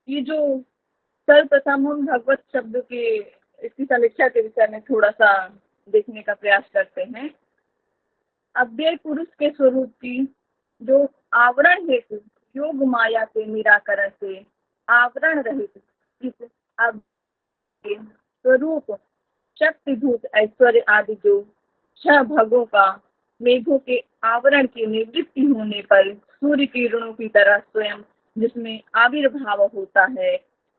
ये जो सर्वप्रथम हम भगवत शब्द के इसकी समीक्षा के विषय में थोड़ा सा देखने का प्रयास करते हैं। अव्यय पुरुष के स्वरूप की जो आवरण हेतु योग माया के निराकरण से आवरण रहित इस अव्यय के स्वरूप शक्तिभूत ऐश्वर्य आदि जो 6 भगों का मेघों के आवरण की निवृत्ति होने पर सूर्य किरणों की तरह स्वयं जिसमें आविर्भाव होता है,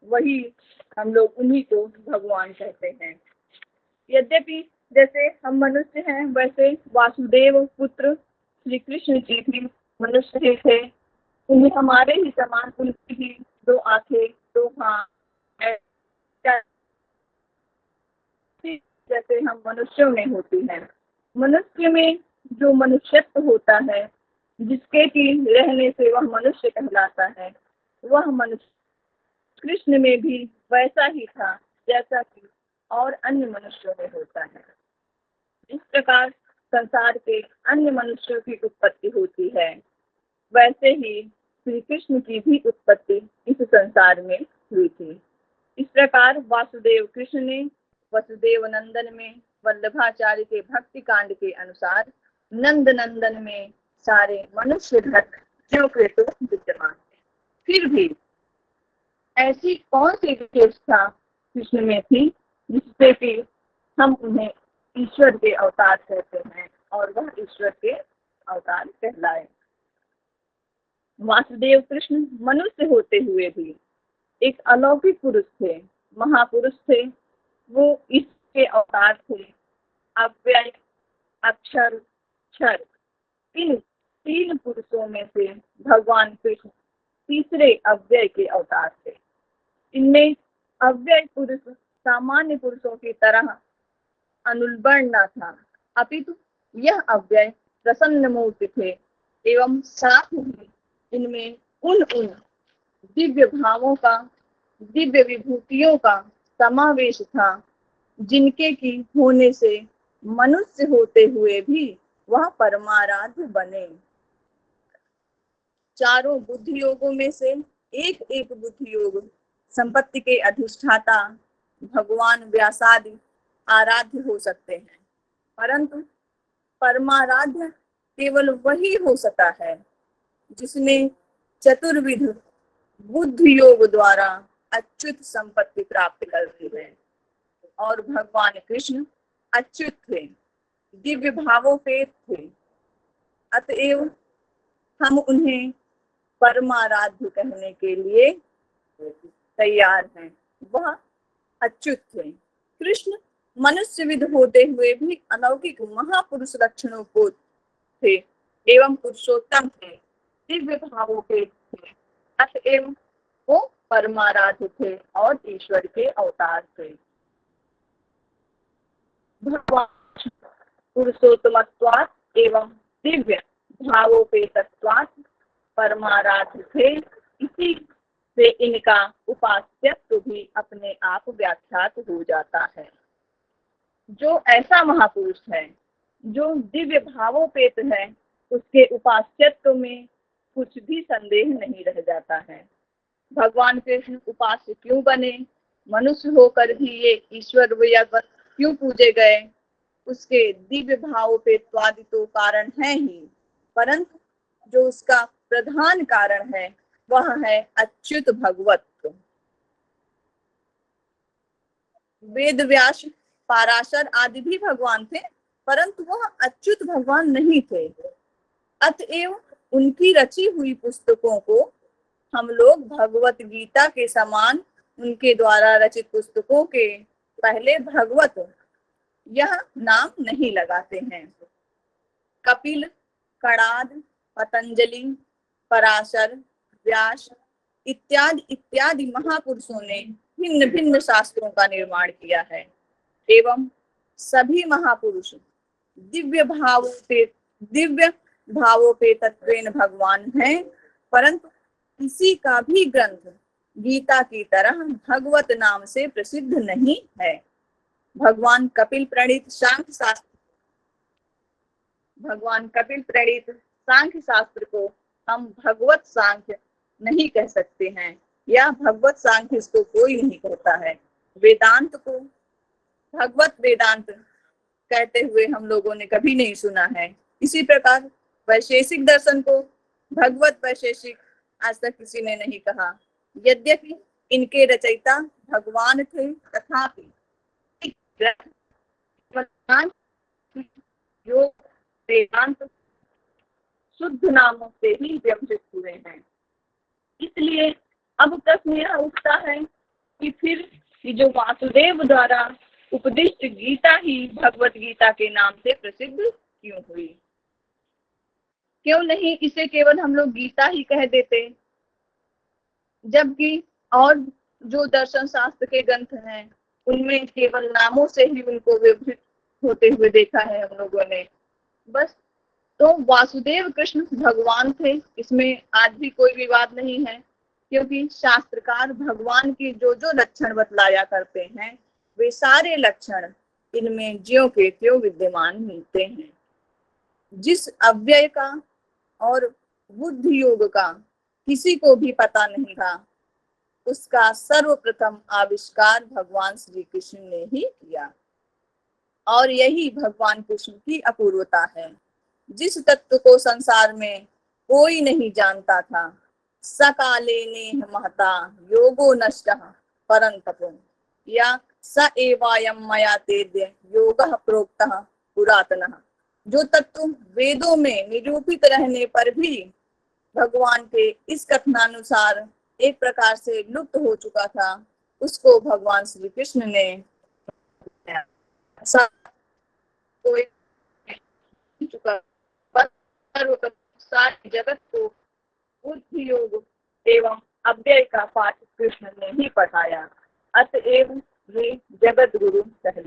वही हम लोग उन्हीं को भगवान कहते हैं। यद्यपि जैसे हम मनुष्य हैं, वैसे वासुदेव पुत्र श्री कृष्ण जी भी मनुष्य ही थे। उन्हें हमारे ही समान उनकी भी 2 आंखें, 2 हाथ जैसे हम मनुष्यों में होती है। मनुष्य में जो मनुष्यत्व होता है, जिसके की रहने से वह मनुष्य कहलाता है, वह मनुष्य कृष्ण में भी वैसा ही था जैसा कि और अन्य मनुष्यों में होता है। इस प्रकार संसार के अन्य मनुष्यों की उत्पत्ति होती है, वैसे ही श्री कृष्ण की भी उत्पत्ति इस संसार में हुई थी। इस प्रकार वासुदेव कृष्ण ने वसुदेव नंदन में वल्लभाचार्य के भक्ति कांड के अनुसार नंद नंदन में सारे मनुष्य घट जो कृत विद्यमान है। फिर भी ऐसी कौन सी विशेषता कृष्ण में थी जिससे कि हम उन्हें ईश्वर के अवतार कहते हैं और वह ईश्वर के अवतार कहलाए। वासुदेव कृष्ण मनुष्य होते हुए भी एक अलौकिक पुरुष थे, महापुरुष थे। वो इसके अवतार थे। अव्यय, अक्षर, क्षर, इन 3 पुरुषों में से भगवान कृष्ण तीसरे अव्यय के अवतार थे। इनमें अव्यय पुरुष सामान्य पुरुषों की तरह अनुल्बण न था, अपितु यह अव्यय प्रसन्न मूर्ति थे एवं साथ ही इनमें उन दिव्य भावों का, दिव्य विभूतियों का समावेश था, जिनके की होने से मनुष्य होते हुए भी वह परमाराध्य बने। चारों बुद्धि योगों में से एक एक बुद्धि योग संपत्ति के अधिष्ठाता भगवान व्यासादि आराध्य हो सकते हैं, परंतु परमाराध्य केवल वही हो सकता है जिसने चतुर्विध बुद्धि योग द्वारा अच्युत संपत्ति प्राप्त कर ली है। और भगवान कृष्ण अच्युत थे, दिव्य भावों पे थे, अतएव हम उन्हें परमाराध्य कहने के लिए तैयार हैं। वह अच्युत थे। कृष्ण मनुष्य विध होते हुए भी अलौकिक महापुरुष लक्षणों को थे एवं पुरुषोत्तम थे, दिव्य भावों के थे, अतएव वो परमाराध्य थे और ईश्वर के अवतार थे। भगवान पुरुषोत्तमत्वात् एवं दिव्य भावोपेतत्वात् परमाराध्य थे। इसी से इनका उपास्यत्व भी अपने आप व्याख्यात हो जाता है। जो ऐसा महापुरुष है जो दिव्य भावोपेत है, उसके उपास्यत्व में कुछ भी संदेह नहीं रह जाता है। भगवान कृष्ण उपास्य क्यों बने, मनुष्य होकर भी ये ईश्वर क्यों पूजे गए, उसके दिव्य भावोपेत्वादि तो कारण है ही, परंतु जो उसका प्रधान कारण है वह है अच्युत भगवत्व। वेद व्यास, पाराशर आदि भी भगवान थे, परंतु वह अच्युत भगवान नहीं थे। अतएव उनकी रची हुई पुस्तकों को हम लोग भगवत गीता के समान उनके द्वारा रचित पुस्तकों के पहले भगवत यह नाम नहीं लगाते हैं। कपिल, कणाद, पतंजलि, पराशर, व्यास इत्यादि इत्यादि महापुरुषों ने भिन्न भिन्न शास्त्रों का निर्माण किया है एवं सभी महापुरुष दिव्य भावोपेतत्वेन भगवान हैं, परंतु किसी का भी ग्रंथ गीता की तरह भगवत नाम से प्रसिद्ध नहीं है। भगवान कपिल प्रणीत सांख्य शास्त्र को हम भगवत सांख्य नहीं कह सकते हैं, या भगवत सांख्य इसको कोई नहीं कहता है। वेदांत को भगवत वेदांत कहते हुए हम लोगों ने कभी नहीं सुना है। इसी प्रकार वैशेषिक दर्शन को भगवत वैशेषिक आज तक किसी ने नहीं कहा। यद्यपि इनके रचयिता भगवान थे, तथापि जो वेदांत शुद्ध नामों से ही व्यवहित हुए हैं। इसलिए अब प्रश्न यह उठता है कि फिर ये जो वासुदेव द्वारा उपदिष्ट गीता ही भगवत गीता के नाम से प्रसिद्ध क्यों हुई? क्यों नहीं इसे केवल हम लोग गीता ही कह देते? जबकि और जो दर्शन शास्त्र के ग्रंथ हैं उनमें केवल नामों से ही उनको व्यवहित होते हुए देखा है हम लोगों ने। बस तो वासुदेव कृष्ण भगवान थे, इसमें आज भी कोई विवाद नहीं है, क्योंकि शास्त्रकार भगवान के जो जो लक्षण बतलाया करते हैं वे सारे लक्षण इनमें ज्यों के त्यों विद्यमान मिलते हैं। जिस अव्यय का और बुद्धि योग का किसी को भी पता नहीं था, उसका सर्वप्रथम आविष्कार भगवान श्री कृष्ण ने ही किया। और यही भगवान कृष्ण की अपूर्वता है। जिस तत्व को संसार में कोई नहीं जानता था, सकाले नेह महता योगो नष्टः परंतपो या स एवायम मया तेद्य योगः प्रोक्तः पुरातनः। जो तत्व वेदों में निरूपित रहने पर भी भगवान के इस कथनानुसार एक प्रकार से लुप्त हो चुका था, उसको भगवान श्री कृष्ण ने चुका सारे जगत को बुद्धि योग एवं अव्यय का पाठ कृष्ण ने ही पढ़ाया। अतएव वे जगत गुरु कहलाए।